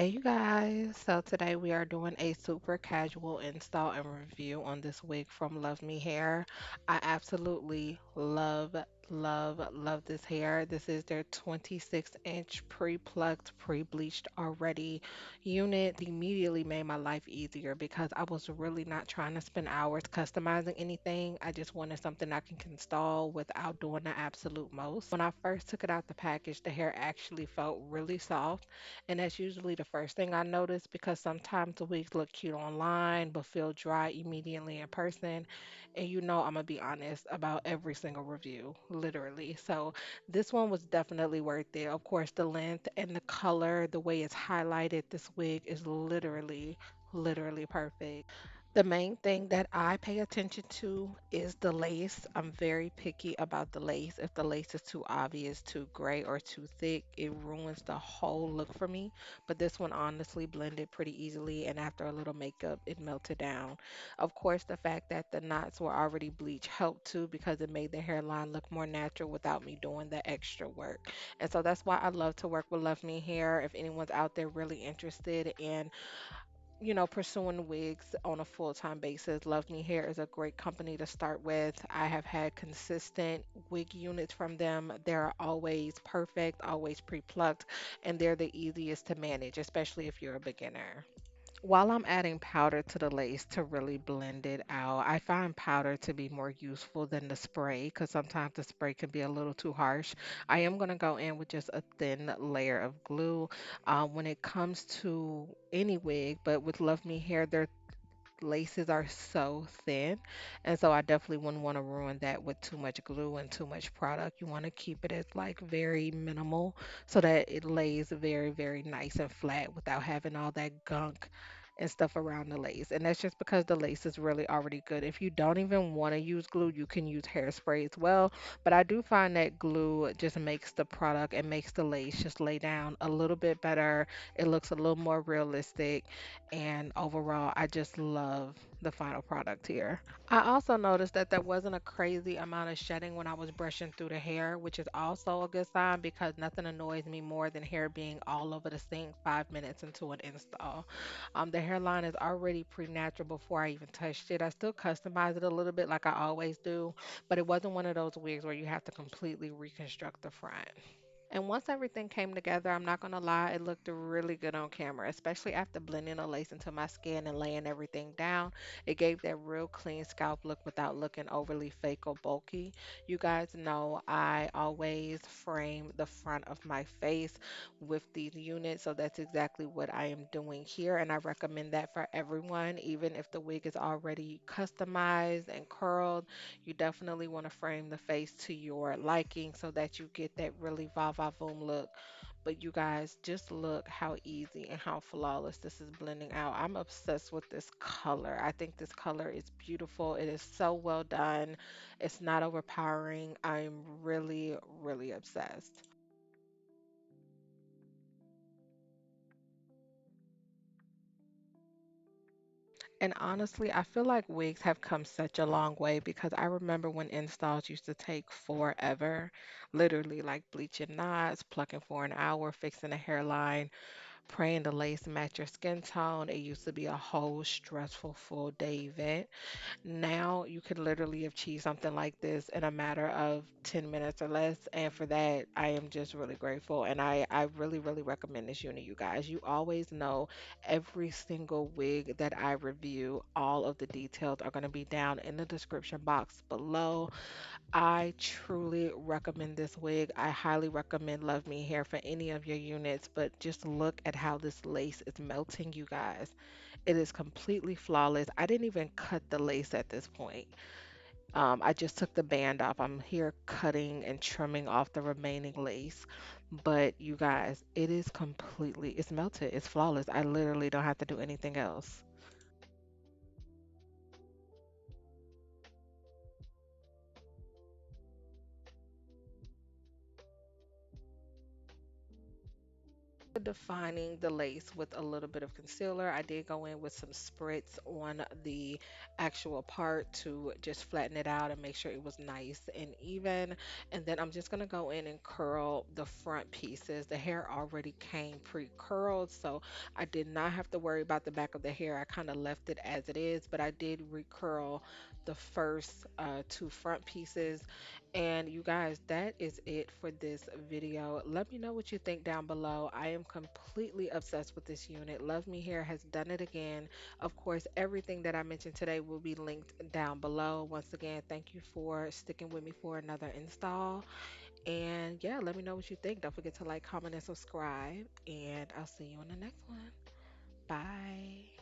Hey you guys, so today we are doing a super casual install and review on this wig from Luvme Hair. I absolutely love this hair. This is their 26-inch pre-plucked, pre-bleached already unit. Immediately made my life easier because I was really not trying to spend hours customizing anything. I just wanted something I can install without doing the absolute most. When I first took it out the package, the hair actually felt really soft, and that's usually the first thing I notice because sometimes the wigs look cute online but feel dry immediately in person. And you know, I'm gonna be honest about every single review, literally. So this one was definitely worth it. Of course, the length and the color, the way it's highlighted, this wig is literally perfect. The main thing that I pay attention to is the lace. I'm very picky about the lace. If the lace is too obvious, too gray, or too thick, it ruins the whole look for me. But this one honestly blended pretty easily, and after a little makeup, it melted down. Of course, the fact that the knots were already bleached helped too because it made the hairline look more natural without me doing the extra work. And so that's why I love to work with Love Me Hair. If anyone's out there really interested in pursuing wigs on a full-time basis, Love Me Hair is a great company to start with. I have had consistent wig units from them. They're always perfect, always pre-plucked, and they're the easiest to manage, especially if you're a beginner. While I'm adding powder to the lace to really blend it out, I find powder to be more useful than the spray because sometimes the spray can be a little too harsh. I am going to go in with just a thin layer of glue when it comes to any wig, but with Love Me Hair, their laces are so thin, and so I definitely wouldn't want to ruin that with too much glue and too much product. You want to keep it as like very minimal so that it lays very nice and flat without having all that gunk and stuff around the lace. And that's just because the lace is really already good. If you don't even want to use glue, you can use hairspray as well, but I do find that glue just makes the product and makes the lace just lay down a little bit better. It looks a little more realistic, and overall, I just love the final product here. I also noticed that there wasn't a crazy amount of shedding when I was brushing through the hair, which is also a good sign because nothing annoys me more than hair being all over the sink 5 minutes into an install. The hairline is already pretty natural before I even touched it. I still customize it a little bit like I always do, but it wasn't one of those wigs where you have to completely reconstruct the front. And once everything came together, I'm not gonna lie, it looked really good on camera, especially after blending the lace into my skin and laying everything down. It gave that real clean scalp look without looking overly fake or bulky. You guys know I always frame the front of my face with these units, so that's exactly what I am doing here, and I recommend that for everyone, even if the wig is already customized and curled. You definitely want to frame the face to your liking so that you get that really va voom look. But you guys, just look how easy and how flawless this is blending out. I'm obsessed with this color. I think this color is beautiful. It is so well done. It's not overpowering. I'm really obsessed. And honestly, I feel like wigs have come such a long way because I remember when installs used to take forever, literally like bleaching knots, plucking for an hour, fixing a hairline, praying the lace match your skin tone. It used to be a whole stressful full day event. Now you could literally achieve something like this in a matter of 10 minutes or less. And for that, I am just really grateful. And I really recommend this unit, you guys. You always know every single wig that I review, all of the details are going to be down in the description box below. I truly recommend this wig. I highly recommend Love Me Hair for any of your units, but just look at how this lace is melting, you guys. It is completely flawless. I didn't even cut the lace at this point. I just took the band off. I'm here cutting and trimming off the remaining lace. But you guys, it is completely, it's melted. It's flawless. I literally don't have to do anything else. defining the lace with a little bit of concealer. I did go in with some spritz on the actual part to just flatten it out and make sure it was nice and even. And then I'm just going to go in and curl the front pieces. The hair already came pre-curled, so I did not have to worry about the back of the hair. I kind of left it as it is, but I did recurl the first two front pieces. And you guys, that is it for this video. Let me know what you think down below. I am completely obsessed with this unit. Love Me Hair has done it again. Of course, everything that I mentioned today will be linked down below. Once again, thank you for sticking with me for another install. And yeah, let me know what you think. Don't forget to like, comment, and subscribe. And I'll see you in the next one. Bye.